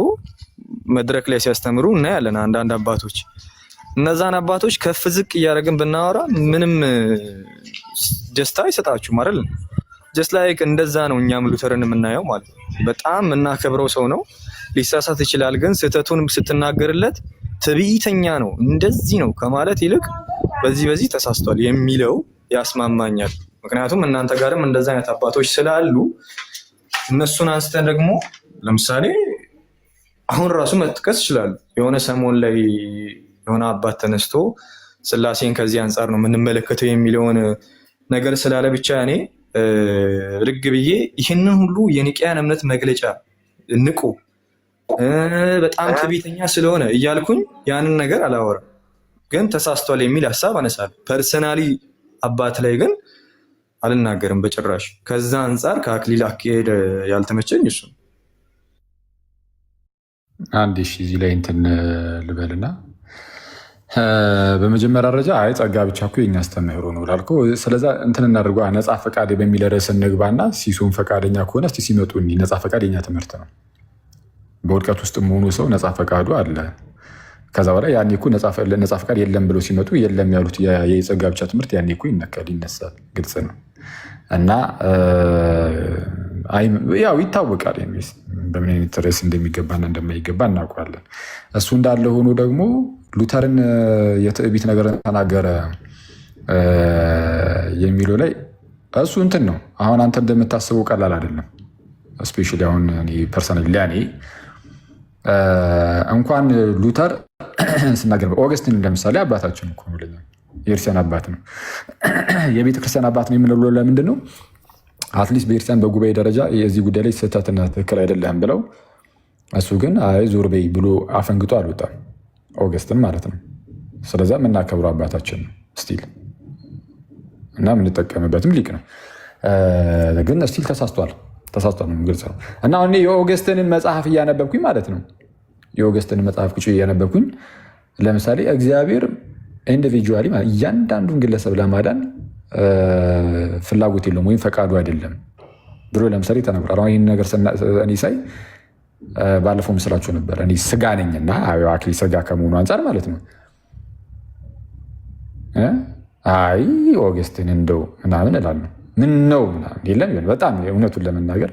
መድረክ ላይ ሲያስተምሩ እናያለን። አንዳንድ አባቶች እነዛን አባቶች ከፍ ዝቅ እያደረግን ብናወራ ምንም ደስታ አይሰጣችሁም አይደል? ጀስት ላይክ እንደዛ ነው እኛም ሉተርን የምናየው ማለት ነው። በጣም የምናከብረው ሰው ነው፣ ሊሳሳት ይችላል። ግን ስህተቱን ስትናገርለት ትዕቢተኛ ነው እንደዚህ ነው ከማለት ይልቅ በዚህ ተሳስቷል የሚለው ያስማማኛል። ምክንያቱም እናንተ ጋርም እንደዛ አይነት አባቶች ስላሉ እነሱን አንስተን ደግሞ ለምሳሌ አሁን ራሱ መጥቀስ ይችላሉ። የሆነ ሰሞን ላይ የሆነ አባት ተነስቶ ስላሴን ከዚህ አንጻር ነው የምንመለከተው የሚለውን ነገር ስላለ ብቻ እኔ ርግ ብዬ ይህንን ሁሉ የኒቅያን እምነት መግለጫ ንቁ በጣም ትዕቢተኛ ስለሆነ እያልኩኝ ያንን ነገር አላወራም። ግን ተሳስቷል የሚል ሀሳብ አነሳለሁ። ፐርሰናሊ አባት ላይ ግን አልናገርም በጭራሽ። ከዛ አንጻር ከአክሊል አካሄድ ያልተመቸኝ እሱ አንድ እዚህ ላይ እንትን ልበልና በመጀመሪያ ደረጃ አይ ጸጋ ብቻ እኮ የኛ አስተምህሮ ነው ላልከው፣ ስለዛ እንትን እናድርጓ። ነፃ ፈቃድ በሚል ርዕስ እንግባና ሲሱን ፈቃደኛ ከሆነ እስቲ ሲመጡ ነፃ ፈቃድ የኛ ትምህርት ነው። በውድቀት ውስጥ መሆኑ ሰው ነፃ ፈቃዱ አለ። ከዛ በኋላ ያኔ እኮ ነፃ ፈቃድ የለም ብሎ ሲመጡ የለም ያሉት የጸጋ ብቻ ትምህርት ያኔ እኮ ይነሳል። ግልጽ ነው እና ያው ይታወቃል በምን አይነት ርዕስ እንደሚገባና እንደማይገባ እናውቃለን። እሱ እንዳለ ሆኖ ደግሞ ሉተርን የትዕቢት ነገር ተናገረ የሚለው ላይ እሱ እንትን ነው። አሁን አንተ እንደምታስበው ቀላል አይደለም። እስፔሻሊ አሁን ፐርሰናሊ ለእኔ እንኳን ሉተር ስናገር ኦገስቲን ለምሳሌ አባታችን እኮ ነው፣ ለኛ የክርስቲያን አባት ነው፣ የቤተክርስቲያን አባት ነው የምንለው ለምንድን ነው? አትሊስት በክርስቲያን በጉባኤ ደረጃ የዚህ ጉዳይ ላይ ስህተትና ትክክል አይደለም ብለው እሱ ግን አይ ዞር በይ ብሎ አፈንግጦ አልወጣም። ኦገስትን ማለት ነው። ስለዛ የምናከብረው አባታችን ነው ስቲል እና የምንጠቀምበትም ሊቅ ነው። ግን ስቲል ተሳስቷል ነው፣ ግልጽ ነው። እና አሁን የኦገስትንን መጽሐፍ እያነበብኩኝ ማለት ነው የኦገስትንን መጽሐፍ ቁጭ እያነበብኩኝ ለምሳሌ እግዚአብሔር ኢንዲቪጁዋሊ እያንዳንዱን ግለሰብ ለማዳን ፍላጎት የለውም ወይም ፈቃዱ አይደለም ብሎ ለምሳሌ ተነግሯል። አሁን ይህን ነገር እኔ ሳይ ባለፈው ምስላችሁ ነበር። እኔ ስጋ ነኝና አክሊል ስጋ ከመሆኑ አንጻር ማለት ነው አይ ኦገስትን እንደው ምናምን እላለሁ። ምን ነው ምናምን የለም ይሆን በጣም እውነቱን ለመናገር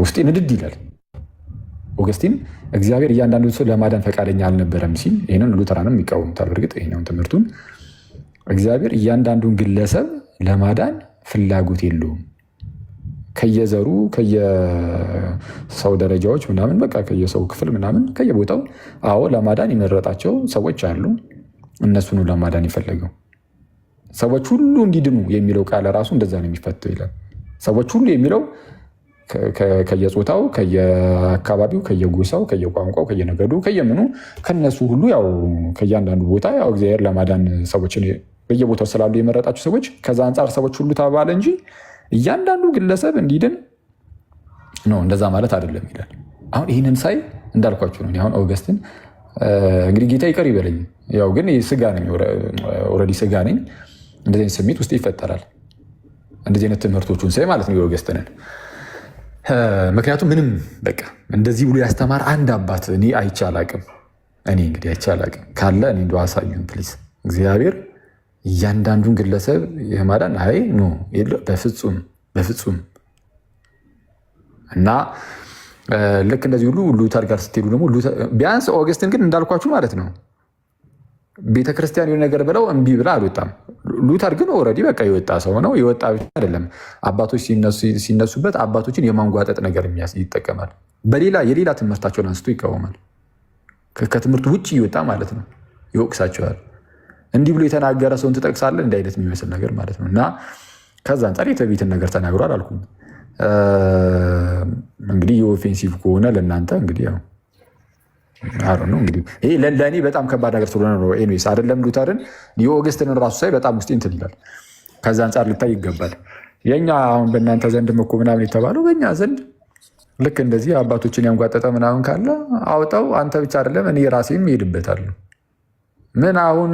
ውስጤ ንድድ ይላል። ኦገስቲን እግዚአብሔር እያንዳንዱ ሰው ለማዳን ፈቃደኛ አልነበረም ሲል ይህንን ሉተራንም ይቃወሙታል። በእርግጥ ይሄኛውን ትምህርቱን እግዚአብሔር እያንዳንዱን ግለሰብ ለማዳን ፍላጎት የለውም። ከየዘሩ ከየሰው ደረጃዎች ምናምን በቃ ከየሰው ክፍል ምናምን ከየቦታው አዎ ለማዳን የመረጣቸው ሰዎች አሉ። እነሱን ለማዳን የፈለገው ሰዎች ሁሉ እንዲድኑ የሚለው ቃል ራሱ እንደዛ ነው የሚፈተው ይላል። ሰዎች ሁሉ የሚለው ከየጾታው፣ ከየአካባቢው፣ ከየጎሳው፣ ከየቋንቋው፣ ከየነገዱ፣ ከየምኑ ከነሱ ሁሉ ያው ከእያንዳንዱ ቦታ ያው እግዚአብሔር ለማዳን ሰዎችን በየቦታው ስላሉ የመረጣቸው ሰዎች ከዛ አንጻር ሰዎች ሁሉ ተባለ እንጂ እያንዳንዱ ግለሰብ እንዲድን ነው እንደዛ ማለት አይደለም ይላል። አሁን ይህንን ሳይ እንዳልኳቸው ነው። አሁን ኦገስትን እንግዲህ ጌታ ይቅር ይበለኝ፣ ያው ግን ስጋ ነኝ፣ ኦልሬዲ ስጋ ነኝ። እንደዚህ አይነት ስሜት ውስጥ ይፈጠራል እንደዚህ አይነት ትምህርቶቹን ሳይ ማለት ነው የኦገስትንን። ምክንያቱም ምንም በቃ እንደዚህ ብሎ ያስተማር አንድ አባት እኔ አይቼ አላቅም። እኔ እንግዲህ አይቼ አላቅም። ካለ እኔ እንደው አሳዩን ፕሊዝ። እግዚአብሔር እያንዳንዱን ግለሰብ የማዳን አይ ኖ በፍጹም በፍጹም። እና ልክ እንደዚህ ሁሉ ሉተር ጋር ስትሄዱ ደግሞ ቢያንስ ኦገስትን ግን እንዳልኳችሁ ማለት ነው ቤተክርስቲያን የሆነ ነገር ብለው እምቢ ብላ አልወጣም። ሉተር ግን ኦልሬዲ በቃ የወጣ ሰው ነው። የወጣ ብቻ አይደለም፣ አባቶች ሲነሱበት አባቶችን የማንጓጠጥ ነገር ይጠቀማል። የሌላ ትምህርታቸውን አንስቶ ይቃወማል። ከትምህርት ውጭ ይወጣ ማለት ነው፣ ይወቅሳቸዋል። እንዲህ ብሎ የተናገረ ሰውን ትጠቅሳለህ፣ እንዲህ አይነት የሚመስል ነገር ማለት ነው። እና ከዛ አንጻር የትዕቢትን ነገር ተናግሯል አልኩኝ። እንግዲህ የኦፌንሲቭ ከሆነ ለእናንተ እንግዲህ ያው ነው እንግዲህ ይሄ ለእኔ በጣም ከባድ ነገር ስለሆነ ነው። ኤኒዌይስ አይደለም ሉተርን የኦገስትን ራሱ ሳይ በጣም ውስጤ እንትን ይላል። ከዛ አንጻር ልታይ ይገባል። የኛ አሁን በእናንተ ዘንድ እኮ ምናምን የተባለው በእኛ ዘንድ ልክ እንደዚህ አባቶችን ያንጓጠጠ ምናምን ካለ አውጣው፣ አንተ ብቻ አይደለም እኔ ራሴም እሄድበታለሁ። ምን አሁን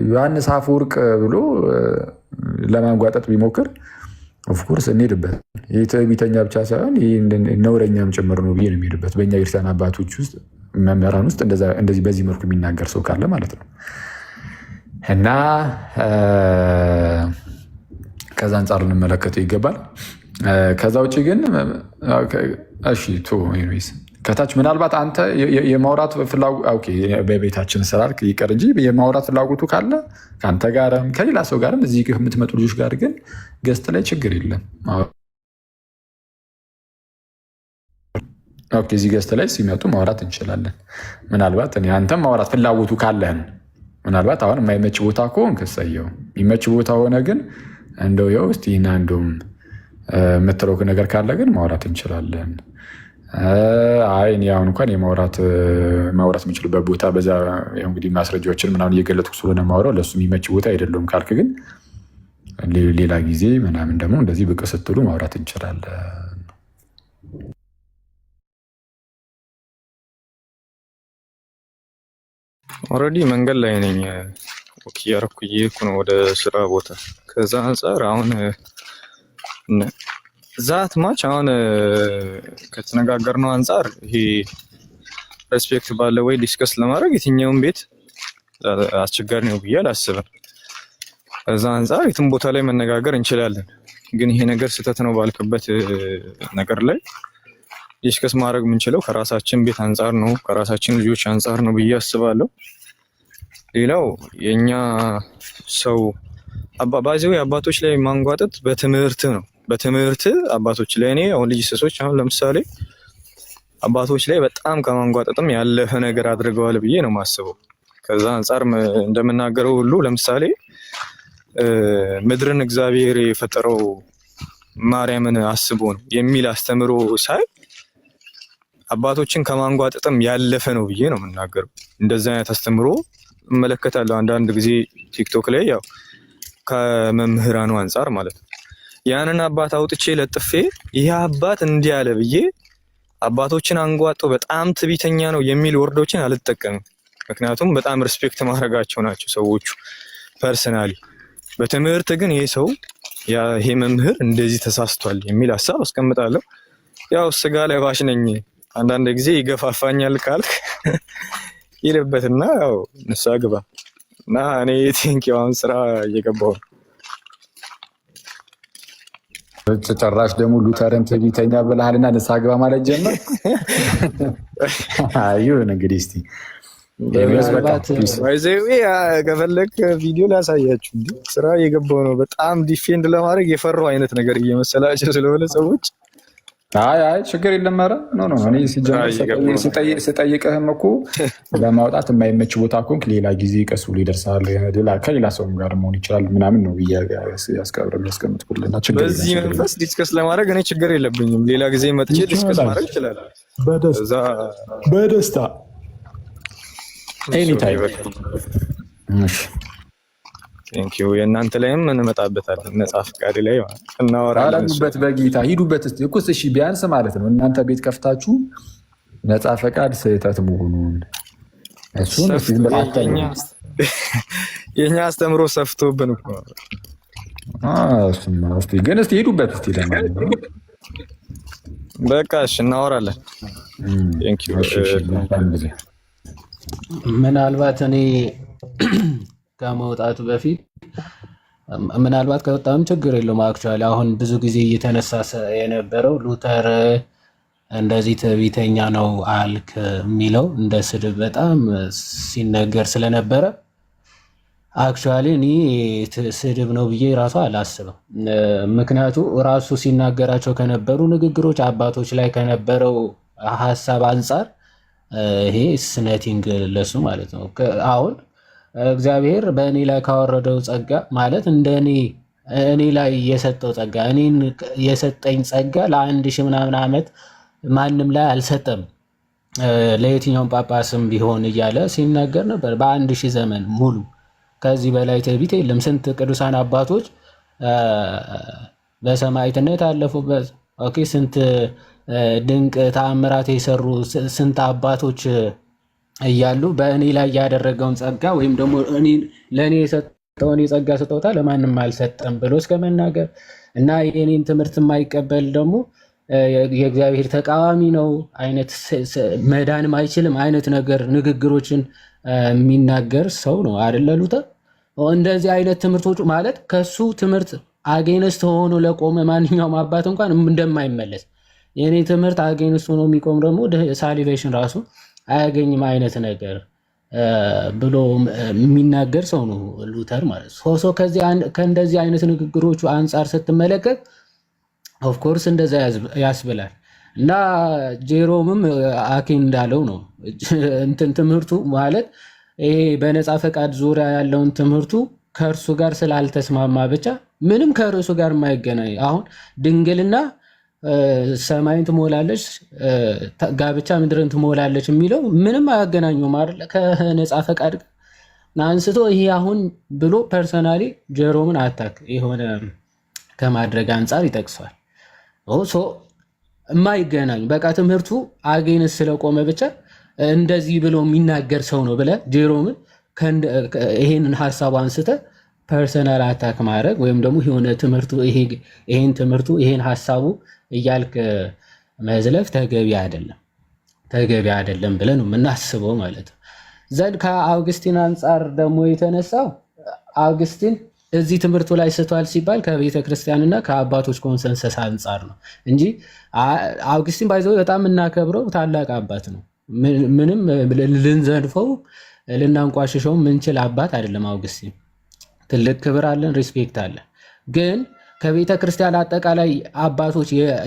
ዮሐንስ አፈወርቅ ብሎ ለማንጓጠጥ ቢሞክር ኦፍኮርስ እንሄድበት። ይህ ትዕቢተኛ ብቻ ሳይሆን ነውረኛም ጭምር ነው ብዬ ነው የሚሄድበት። በእኛ ክርስቲያን አባቶች ውስጥ መምህራን ውስጥ እንደዚህ በዚህ መልኩ የሚናገር ሰው ካለ ማለት ነው። እና ከዛ አንጻር ልንመለከተው ይገባል። ከዛ ውጭ ግን እሺ ከታች ምናልባት አንተ የማውራት ፍላጎት በቤታችን ስላልክ ይቀር እንጂ የማውራት ፍላጎቱ ካለ ከአንተ ጋርም ከሌላ ሰው ጋርም እዚህ የምትመጡ ልጆች ጋር ግን ገስት ላይ ችግር የለም። እዚህ ገስት ላይ ሲመጡ ማውራት እንችላለን። ምናልባት አንተም ማውራት ፍላጎቱ ካለህን ምናልባት አሁን የማይመች ቦታ ከሆንክ እሰየው። የሚመች ቦታ ሆነ ግን እንደው የውስጥ ይህና እንደውም የምትለው ነገር ካለ ግን ማውራት እንችላለን። አይ እኔ አሁን እንኳን ማውራት የምችልበት ቦታ በዛ እንግዲህ ማስረጃዎችን ምናምን እየገለጥኩ ስለሆነ ማውራው ለእሱ የሚመች ቦታ አይደለም ካልክ ግን ሌላ ጊዜ ምናምን ደግሞ እንደዚህ ብቅ ስትሉ ማውራት እንችላለን። ኦልሬዲ መንገድ ላይ ነኝ፣ ወክ እያደረኩ እየሄድኩ ነው ወደ ስራ ቦታ። ከዛ አንጻር አሁን ዛት ማች አሁን ከተነጋገርነው አንጻር ይሄ ሬስፔክት ባለ ወይ ዲስከስ ለማድረግ የትኛውን ቤት አስቸጋሪ ነው ብዬ አላስብም። ከዛ አንጻር የትም ቦታ ላይ መነጋገር እንችላለን። ግን ይሄ ነገር ስህተት ነው ባልክበት ነገር ላይ ዲስከስ ማድረግ የምንችለው ከራሳችን ቤት አንጻር ነው፣ ከራሳችን ልጆች አንጻር ነው ብዬ አስባለሁ። ሌላው የኛ ሰው ባይዘው አባቶች ላይ ማንጓጠጥ በትምህርት ነው። በትምህርት አባቶች ላይ እኔ አሁን ልጅ ሰሶች አሁን ለምሳሌ አባቶች ላይ በጣም ከማንጓጠጥም ያለፈ ነገር አድርገዋል ብዬ ነው የማስበው። ከዛ አንጻር እንደምናገረው ሁሉ ለምሳሌ ምድርን እግዚአብሔር የፈጠረው ማርያምን አስቦ ነው የሚል አስተምሮ ሳይ አባቶችን ከማንጓጠጥም ያለፈ ነው ብዬ ነው የምናገረው። እንደዛ አይነት አስተምሮ እመለከታለሁ አንዳንድ ጊዜ ቲክቶክ ላይ ያው ከመምህራኑ አንጻር ማለት ነው። ያንን አባት አውጥቼ ለጥፌ ይህ አባት እንዲህ አለ ብዬ አባቶችን አንጓጦ በጣም ትዕቢተኛ ነው የሚል ወርዶችን አልጠቀምም። ምክንያቱም በጣም ሪስፔክት ማድረጋቸው ናቸው ሰዎቹ ፐርሰናሊ። በትምህርት ግን ይሄ ሰው ይሄ መምህር እንደዚህ ተሳስቷል የሚል ሀሳብ አስቀምጣለሁ። ያው ስጋ ለባሽ ነኝ፣ አንዳንድ ጊዜ ይገፋፋኛል ካልክ ይልበትና ያው ንስሓ ግባ እና እኔ ቲንኪው አሁን ስራ እየገባሁ ነው። ጭራሽ ደግሞ ሉተርን ትዕቢተኛ ብለሃልና ንስሓ ግባ ማለት ጀመር። ይሁን እንግዲህ እስኪ ከፈለግ ቪዲዮ ላሳያችሁ። እንዲ ስራ እየገባሁ ነው። በጣም ዲፌንድ ለማድረግ የፈራው አይነት ነገር እየመሰላቸው ስለሆነ ሰዎች አይ ችግር የለም። ኧረ ኖ እኔ ሲጀመር ስጠይቅህም እኮ ለማውጣት የማይመች ቦታ ኮንክ ሌላ ጊዜ ቀስ ብሎ ይደርሳል። ከሌላ ሰውም ጋር መሆን ይችላል ምናምን ነው ያስቀምጥኩልና በዚህ መንፈስ ዲስከስ ለማድረግ እኔ ችግር የለብኝም። ሌላ ጊዜ መጥቼ ዲስከስ ማድረግ ይችላል በደስታ ኤኒታይም። የእናንተ ላይም እንመጣበታለን። ነጻ ፈቃድ ላይ እናወራለን። በጌታ ሂዱበት እስኪ እኮ እሺ፣ ቢያንስ ማለት ነው እናንተ ቤት ከፍታችሁ ነጻ ፈቃድ ስህተት መሆኑን እሱን የኛ አስተምሮ ሰፍቶብን እኮ ግን እስኪ ሂዱበት እስኪ ለማንኛውም በቃ እሺ፣ እናወራለን። ምናልባት እኔ ከመውጣቱ በፊት ምናልባት ከወጣም ችግር የለውም። አክቹዋሊ አሁን ብዙ ጊዜ እየተነሳ የነበረው ሉተር እንደዚህ ትዕቢተኛ ነው አልክ የሚለው እንደ ስድብ በጣም ሲነገር ስለነበረ አክቹዋሊ እኔ ስድብ ነው ብዬ ራሱ አላስብም። ምክንያቱ ራሱ ሲናገራቸው ከነበሩ ንግግሮች አባቶች ላይ ከነበረው ሀሳብ አንጻር ይሄ ስነቲንግ ለሱ ማለት ነው። አሁን እግዚአብሔር በእኔ ላይ ካወረደው ጸጋ ማለት እንደ እኔ ላይ የሰጠው ጸጋ እኔን የሰጠኝ ጸጋ ለ1000 ምናምን ዓመት ማንም ላይ አልሰጠም፣ ለየትኛውም ጳጳስም ቢሆን እያለ ሲናገር ነበር። በ1000 ዘመን ሙሉ ከዚህ በላይ ትዕቢት የለም። ስንት ቅዱሳን አባቶች በሰማዕትነት ያለፉበት፣ ኦኬ፣ ስንት ድንቅ ተአምራት የሰሩ ስንት አባቶች እያሉ በእኔ ላይ ያደረገውን ጸጋ ወይም ደግሞ ለእኔ የሰጠውን የጸጋ ስጦታ ለማንም አልሰጠም ብሎ እስከ መናገር እና የኔን ትምህርት የማይቀበል ደግሞ የእግዚአብሔር ተቃዋሚ ነው አይነት መዳንም አይችልም አይነት ነገር ንግግሮችን የሚናገር ሰው ነው አይደለ ሉተር? እንደዚህ አይነት ትምህርቶች ማለት ከሱ ትምህርት አጌንስት ሆኖ ለቆመ ማንኛውም አባት እንኳን እንደማይመለስ የኔ ትምህርት አጌንስት ሆኖ የሚቆም ደግሞ ሳሊቬሽን ራሱ አያገኝም አይነት ነገር ብሎ የሚናገር ሰው ነው ሉተር ማለት ነው። ከእንደዚህ አይነት ንግግሮቹ አንጻር ስትመለከት ኦፍኮርስ እንደዛ ያስብላል። እና ጄሮምም አኬን እንዳለው ነው እንትን ትምህርቱ ማለት ይሄ በነፃ ፈቃድ ዙሪያ ያለውን ትምህርቱ ከእርሱ ጋር ስላልተስማማ ብቻ ምንም ከርዕሱ ጋር የማይገናኝ አሁን ድንግልና ሰማይን ትሞላለች፣ ጋብቻ ምድርን ትሞላለች የሚለው ምንም አያገናኙም አይደል? ከነፃ ፈቃድ አንስቶ ይሄ አሁን ብሎ ፐርሰናሊ ጀሮምን አታክ የሆነ ከማድረግ አንጻር ይጠቅሷል። የማይገናኙ በቃ ትምህርቱ አጌንስ ስለቆመ ብቻ እንደዚህ ብሎ የሚናገር ሰው ነው ብለህ ጄሮምን ይሄንን ሀሳቡ አንስተ ፐርሰናል አታክ ማድረግ ወይም ደግሞ የሆነ ትምህርቱ ይሄን ትምህርቱ ይሄን ሀሳቡ እያልክ መዝለፍ ተገቢ አይደለም ብለን ነው የምናስበው ማለት ነው። ዘንድ ከአውግስቲን አንጻር ደግሞ የተነሳው አውግስቲን እዚህ ትምህርቱ ላይ ስቷል ሲባል ከቤተ ክርስቲያንና ከአባቶች ኮንሰንሰስ አንጻር ነው እንጂ አውግስቲን ባይዘው በጣም እናከብረው ታላቅ አባት ነው። ምንም ልንዘንፈው ልናንቋሽሸው ምንችል አባት አይደለም። አውግስቲን ትልቅ ክብር አለን፣ ሪስፔክት አለን። ግን ከቤተ ክርስቲያን አጠቃላይ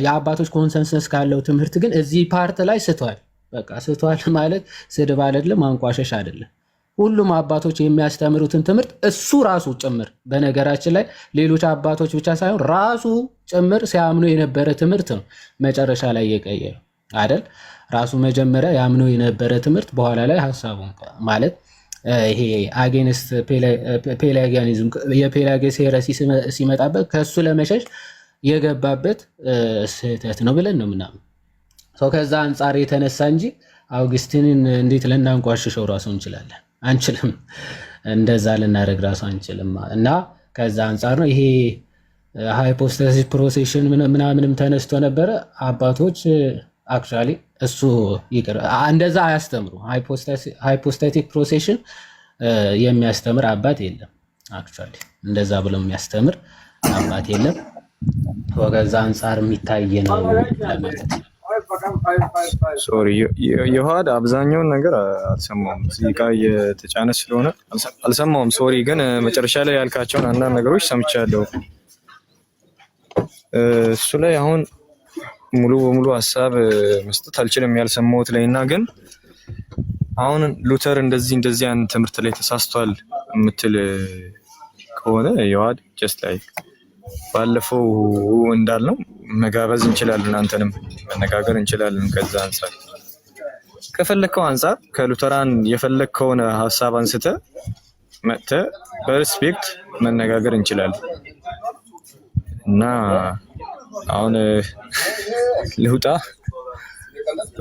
የአባቶች ኮንሰንሰስ ካለው ትምህርት ግን እዚህ ፓርት ላይ ስቷል። በቃ ስቷል ማለት ስድብ አይደለም፣ ማንቋሸሽ አይደለም። ሁሉም አባቶች የሚያስተምሩትን ትምህርት እሱ ራሱ ጭምር በነገራችን ላይ ሌሎች አባቶች ብቻ ሳይሆን ራሱ ጭምር ሲያምኑ የነበረ ትምህርት ነው መጨረሻ ላይ የቀየረው አይደል? ራሱ መጀመሪያ ያምኑ የነበረ ትምህርት በኋላ ላይ ሀሳቡ ማለት ይሄ አጌንስት ፔላጊያኒዝም የፔላጊየስ ሄረሲ ሲመጣበት ከእሱ ለመሸሽ የገባበት ስህተት ነው ብለን ነው ምናምን ሰው ከዛ አንጻር የተነሳ እንጂ አውግስቲንን እንዴት ልናንቋሽሸው ራሱ እንችላለን? አንችልም። እንደዛ ልናደርግ ራሱ አንችልም። እና ከዛ አንጻር ነው ይሄ ሃይፖስታሲስ ፕሮሴሽን ምናምንም ተነስቶ ነበረ። አባቶች አክቹዋሊ እሱ ይቅር እንደዛ አያስተምሩ። ሃይፖስታቲክ ፕሮሴሽን የሚያስተምር አባት የለም። አክቹዋሊ እንደዛ ብሎ የሚያስተምር አባት የለም። ከዛ አንጻር የሚታይ ነው ለማለት ነው። ሶሪ የውሃድ አብዛኛውን ነገር አልሰማውም። እዚህ ጋ እየተጫነ ስለሆነ አልሰማውም። ሶሪ ግን መጨረሻ ላይ ያልካቸውን አንዳንድ ነገሮች ሰምቻለሁ። እሱ ላይ አሁን ሙሉ በሙሉ ሀሳብ መስጠት አልችልም ያልሰማሁት ላይ እና ግን አሁን ሉተር እንደዚህ ያን ትምህርት ላይ ተሳስቷል የምትል ከሆነ የዋድ ጀስት ላይ ባለፈው እንዳልነው መጋበዝ እንችላለን፣ አንተንም መነጋገር እንችላለን። ከዛ አንፃር ከፈለከው አንፃር ከሉተራን የፈለከውን ሀሳብ አንስተ መጥተህ በሪስፔክት መነጋገር እንችላለን እና አሁን ልውጣ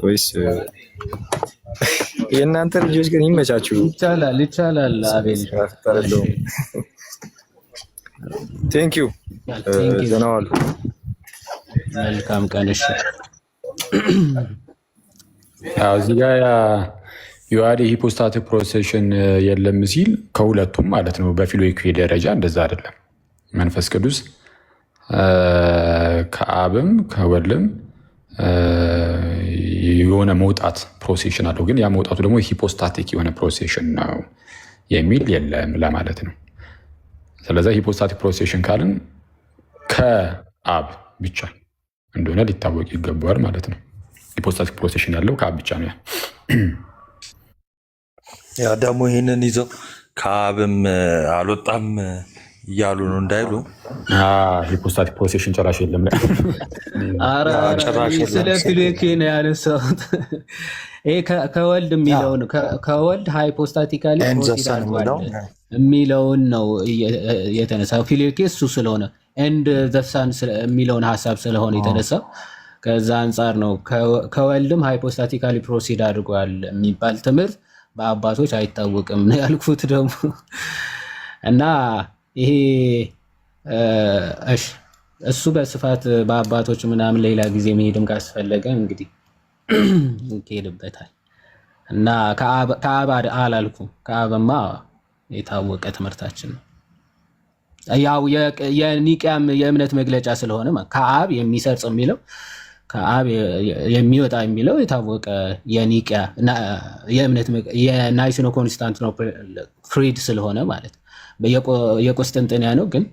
ወይስ የእናንተ ልጆች ግን ይመቻችሁ? ይቻላል። አቤል ቴንክ ዩ ዘናዋል። መልካም ቀን። እሺ እዚህ ጋ ዮሐዴ ሂፖስታቲክ ፕሮሴሽን የለም ሲል ከሁለቱም ማለት ነው። በፊሎይኩ ደረጃ እንደዛ አይደለም። መንፈስ ቅዱስ ከአብም ከወልድም የሆነ መውጣት ፕሮሴሽን አለው፣ ግን ያ መውጣቱ ደግሞ ሂፖስታቲክ የሆነ ፕሮሴሽን ነው የሚል የለም ለማለት ነው። ስለዚህ ሂፖስታቲክ ፕሮሴሽን ካልን ከአብ ብቻ እንደሆነ ሊታወቅ ይገባዋል ማለት ነው። ሂፖስታቲክ ፕሮሴሽን ያለው ከአብ ብቻ ነው። ያ ደግሞ ይህንን ይዘው ከአብም አልወጣም እያሉ ነው እንዳይሉ ሂፖስታቲክ ፕሮሴሽን ጭራሽ የለም። ስለ ፊሎኬ ነው ያነሳሁት። ይሄ ከወልድ የሚለውን ከወልድ ሃይፖስታቲካሊ የሚለውን ነው የተነሳው። ፊሎኬ እሱ ስለሆነ ኤንድ ዘሳን የሚለውን ሀሳብ ስለሆነ የተነሳው ከዛ አንጻር ነው። ከወልድም ሃይፖስታቲካሊ ፕሮሲድ አድርጓል የሚባል ትምህርት በአባቶች አይታወቅም ነው ያልኩት ደግሞ እና ይሄ እሱ በስፋት በአባቶች ምናምን ሌላ ጊዜ መሄድም ካስፈለገ እንግዲህ ይሄድበታል እና ከአብ አላልኩም። ከአብማ የታወቀ ትምህርታችን ነው። ያው የኒቅያም የእምነት መግለጫ ስለሆነ ከአብ የሚሰርጽ የሚለው ከአብ የሚወጣ የሚለው የታወቀ የኒቅያ የእምነት የናይሲኖ ኮንስታንቲኖፕል ክሪድ ስለሆነ ማለት የቆስጥንጥንያ ነው ግን